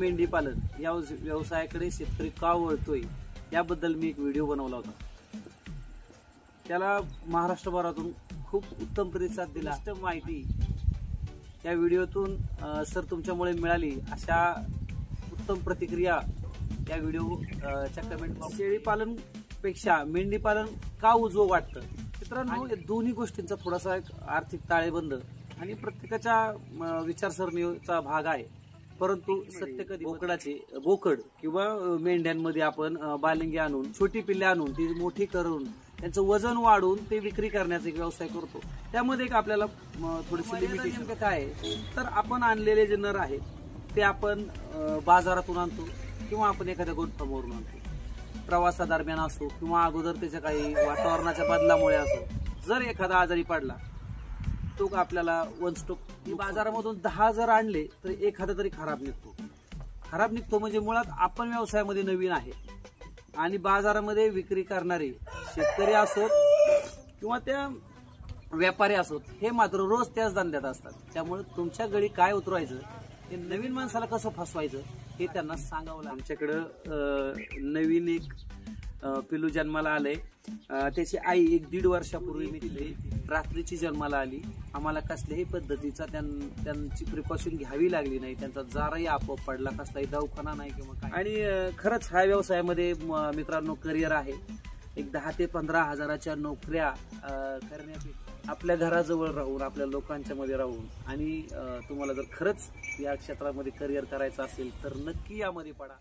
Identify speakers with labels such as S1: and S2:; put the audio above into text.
S1: मेंढी पालन या व्यवसायाकडे शेतकरी का वळतोय याबद्दल मी एक व्हिडिओ बनवला होता. त्याला महाराष्ट्रभरातून खूप उत्तम प्रतिसाद दिला. माहिती या व्हिडिओतून सर तुमच्यामुळे मिळाली अशा उत्तम प्रतिक्रिया या व्हिडिओच्या कमेंट बॉक्स. शेळी पालन पेक्षा मेंढी पालन का उजवं वाटतं मित्रांनो, दोन्ही गोष्टींचा थोडासा एक आर्थिक ताळेबंद आणि प्रत्येकाच्या विचारसरणीचा भाग आहे. परंतु सत्य कधी बोकड किंवा मेंढ्यांमध्ये आपण बालिंगी आणून छोटी पिल्ले आणून ती मोठी करून त्यांचं वजन वाढवून ते विक्री करण्याचा एक व्यवसाय करतो. त्यामध्ये एक आपल्याला थोडीशी लिमिटेशन काय आहे, तर आपण आणलेले जे नर आहेत ते आपण बाजारातून आणतो किंवा आपण एखाद्या गोठ्यावरून आणतो. प्रवासादरम्यान असो किंवा अगोदर त्याच्या काही वातावरणाच्या बदलामुळे असो, जर एखादा आजारी पडला तो आपल्याला वन स्टॉप. बाजारामधून 10 जर आणले तर एखादा तरी खराब निघतो. म्हणजे मुळात आपण व्यवसायामध्ये नवीन आहे आणि बाजारामध्ये विक्री करणारे शेतकरी असोत किंवा त्या व्यापारी असोत हे मात्र रोज त्याच धंद्यात असतात. त्यामुळे तुमच्या गळी काय उतरवायचं, हे नवीन माणसाला कसं फसवायचं हे त्यांना सांगावं लागतं. आमच्याकडं नवीन एक पिलू जन्माला आलंय. त्याची आई 1-1.5 वर्षापूर्वी मी दिली. रात्रीची जन्माला आली. आम्हाला कसल्याही पद्धतीचा त्यांची प्रिकॉशन घ्यावी लागली नाही. त्यांचा जाराही आपोआप पडला, कसलाही दवाखाना नाही किंवा काय. आणि खरंच हा व्यवसायामध्ये मित्रांनो करिअर आहे. एक 10 ते 15 हजाराच्या नोकऱ्या करण्यापेक्षा आपल्या घराजवळ राहून आपल्या लोकांच्या मध्ये राहून आणि तुम्हाला जर खरंच या क्षेत्रामध्ये करिअर करायचं असेल तर नक्की यामध्ये पडा.